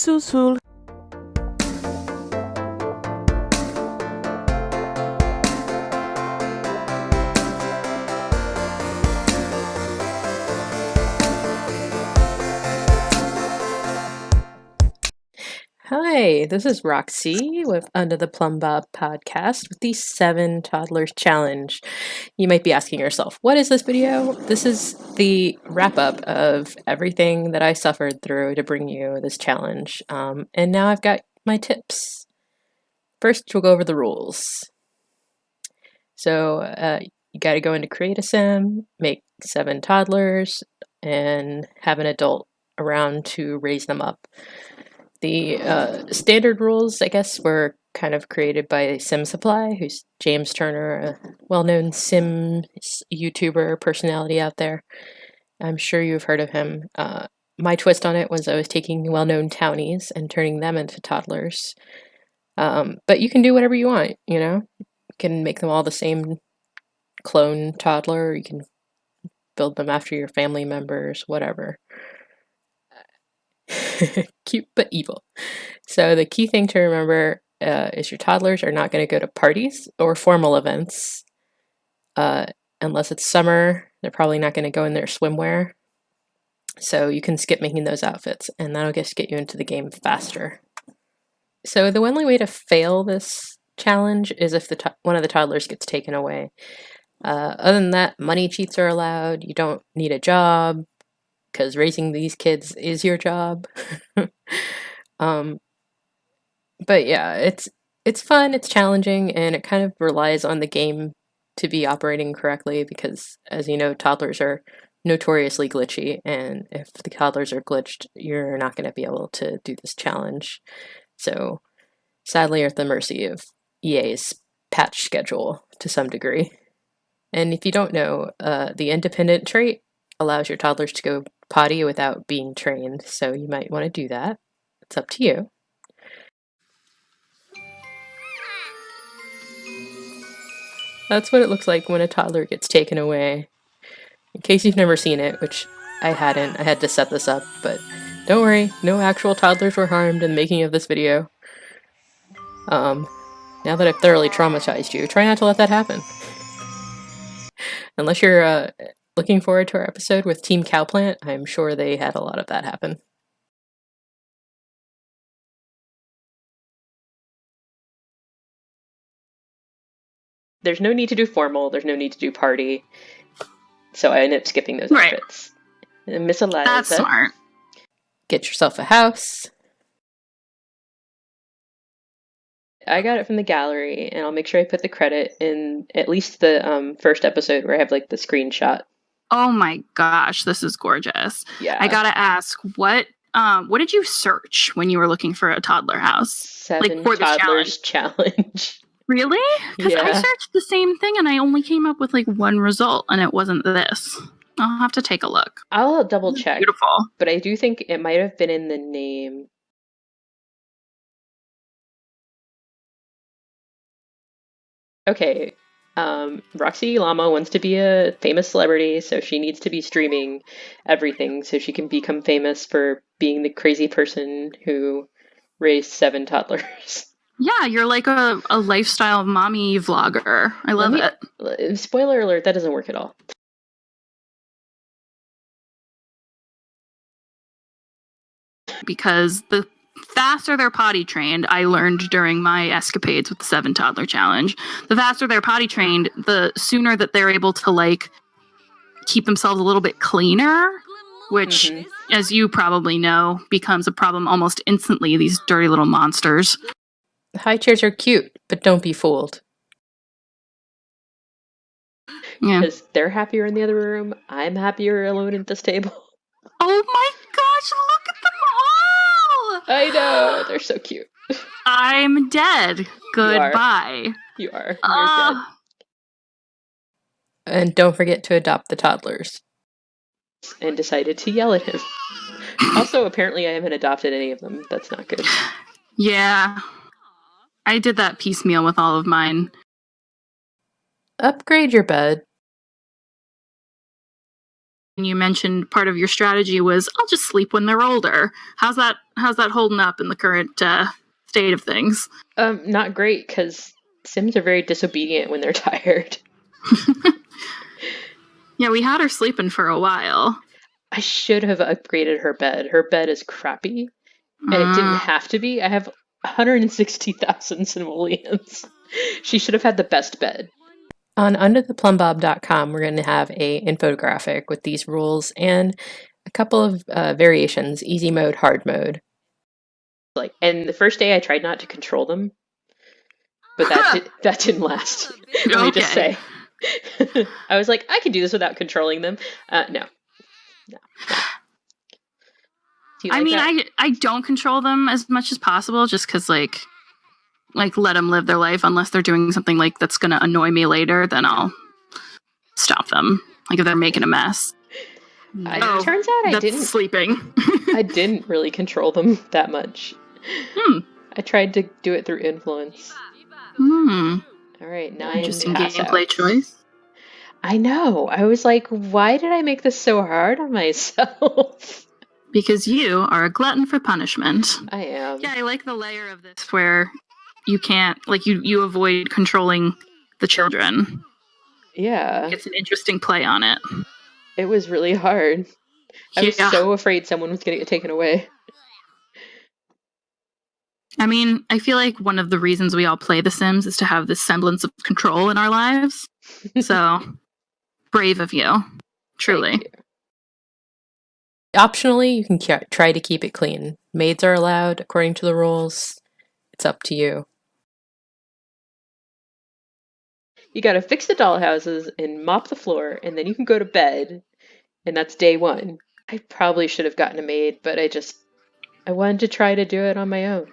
Susul. Hi, this is Roxy with Under the Plumb Bob podcast with the 7Toddlers challenge. You might be asking yourself, what is this video? This is the wrap up of everything that I suffered through to bring you this challenge. And now I've got my tips. First, we'll go over the rules. So you got to go into Create a Sim, make 7 toddlers, and have an adult around to raise them up. The standard rules, I guess, were kind of created by Sim Supply, who's James Turner, a well-known Sim YouTuber personality out there. I'm sure you've heard of him. My twist on it was I was taking well-known townies and turning them into toddlers. But you can do whatever you want, you know? You can make them all the same clone toddler. You can build them after your family members, whatever. Cute but evil. So the key thing to remember is your toddlers are not going to go to parties or formal events. Unless it's summer, they're probably not going to go in their swimwear. So you can skip making those outfits, and that'll just get you into the game faster. So the only way to fail this challenge is if one of the toddlers gets taken away. Other than that, money cheats are allowed. You don't need a job, because raising these kids is your job. But yeah, it's fun, it's challenging, and it kind of relies on the game to be operating correctly because, as you know, toddlers are notoriously glitchy, and if the toddlers are glitched, you're not going to be able to do this challenge. So, sadly, you're at the mercy of EA's patch schedule to some degree. And if you don't know, the independent trait allows your toddlers to go potty without being trained, so you might want to do that. It's up to you. That's what it looks like when a toddler gets taken away. In case you've never seen it, which I hadn't, I had to set this up, but don't worry, no actual toddlers were harmed in the making of this video. Now that I've thoroughly traumatized you, try not to let that happen. Unless you're looking forward to our episode with Team Cowplant, I'm sure they had a lot of that happen. There's no need to do formal, there's no need to do party. So I ended up skipping those outfits. And Miss Eliza, that's smart. Get yourself a house. I got it from the gallery, and I'll make sure I put the credit in at least the first episode where I have like the screenshot. Oh my gosh, this is gorgeous. Yeah. I gotta ask, what did you search when you were looking for a toddler house? 7 Toddlers challenge. Really? Because I searched the same thing and I only came up with like one result, and it wasn't this. I'll have to take a look. I'll double check. Beautiful. But I do think it might have been in the name. Okay. Roxy Llama wants to be a famous celebrity, so she needs to be streaming everything so she can become famous for being the crazy person who raised 7 toddlers. Yeah, you're like a lifestyle mommy vlogger. I love it. Spoiler alert, that doesn't work at all. Because the faster they're potty trained, I learned during my escapades with the 7 toddler challenge, the faster they're potty trained, the sooner that they're able to like keep themselves a little bit cleaner, which, as you probably know, becomes a problem almost instantly, these dirty little monsters. High chairs are cute, but don't be fooled. Yeah. Because they're happier in the other room, I'm happier alone at this table. Oh my gosh, look at them all! I know, they're so cute. I'm dead. Goodbye. You are. You're dead. And don't forget to adopt the toddlers. And decided to yell at him. Also, apparently I haven't adopted any of them. That's not good. Yeah. I did that piecemeal with all of mine. Upgrade your bed. you mentioned part of your strategy was I'll just sleep when they're older. How's that holding up in the current state of things? Not great, because Sims are very disobedient when they're tired. Yeah, we had her sleeping for a while. I should have upgraded her bed. Her bed is crappy, and it didn't have to be. I have 160,000 simoleons. She should have had the best bed. On undertheplumbob.com, we're going to have a infographic with these rules and a couple of variations: easy mode, hard mode. And the first day I tried not to control them, but that didn't last. Let me just say. I was like, I can do this without controlling them. No. I mean, I don't control them as much as possible, just because like let them live their life. Unless they're doing something like that's going to annoy me later, then I'll stop them. Like if they're making a mess. It turns out I didn't sleeping. I didn't really control them that much. I tried to do it through influence. All right, 9 interesting gameplay choice. I know. I was like, why did I make this so hard on myself? Because you are a glutton for punishment. I am. Yeah, I like the layer of this where you can't, like, you avoid controlling the children. Yeah. It's an interesting play on it. It was really hard. I was so afraid someone was going to get taken away. I mean, I feel like one of the reasons we all play The Sims is to have this semblance of control in our lives. So, brave of you. Truly. You. Optionally, you can try to keep it clean. Maids are allowed according to the rules. It's up to you. You gotta fix the dollhouses and mop the floor, and then you can go to bed. And that's day 1. I probably should have gotten a maid, but I wanted to try to do it on my own.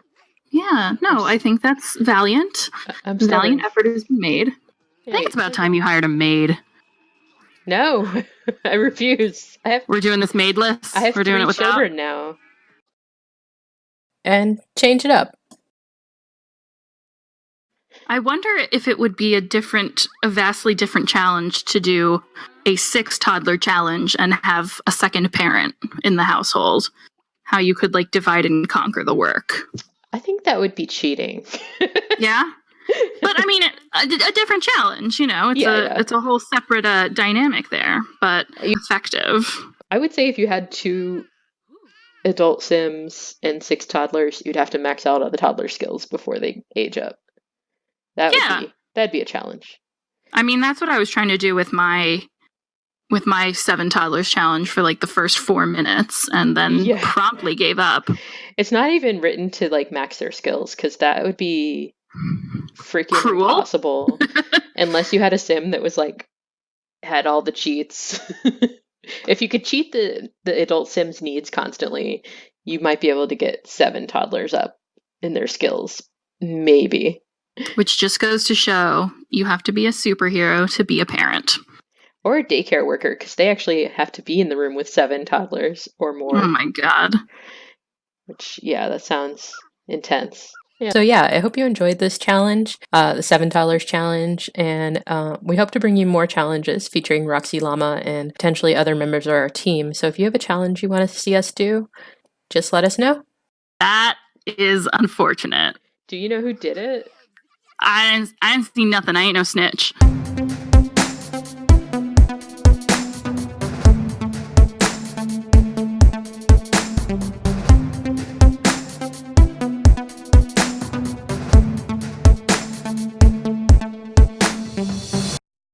Yeah, no, I think that's valiant. Valiant effort has been made. I think it's about time you hired a maid. No, I refuse. We're doing this maid list. We're doing it without children now. And change it up. I wonder if it would be a vastly different challenge to do a 6-toddler challenge and have a second parent in the household. How you could like divide and conquer the work. I think that would be cheating. Yeah? But I mean, a different challenge, you know? It's a whole separate dynamic there, but effective. I would say if you had 2 adult Sims and 6 toddlers, you'd have to max out all the toddler skills before they age up. That'd be a challenge. I mean, that's what I was trying to do with my 7-toddlers challenge for like the first 4 minutes, and then promptly gave up. It's not even written to like max their skills, because that would be freaking cruel. Impossible. Unless you had a Sim that was like had all the cheats. If you could cheat the adult Sim's needs constantly, you might be able to get 7 toddlers up in their skills. Maybe. Which just goes to show you have to be a superhero to be a parent. Or a daycare worker, because they actually have to be in the room with 7 toddlers or more. Oh my god. Which, that sounds intense. Yeah. So I hope you enjoyed this challenge, the 7Toddlers challenge, and we hope to bring you more challenges featuring Roxy Llama and potentially other members of our team. So if you have a challenge you want to see us do, just let us know. That is unfortunate. Do you know who did it? I didn't see nothing. I ain't no snitch.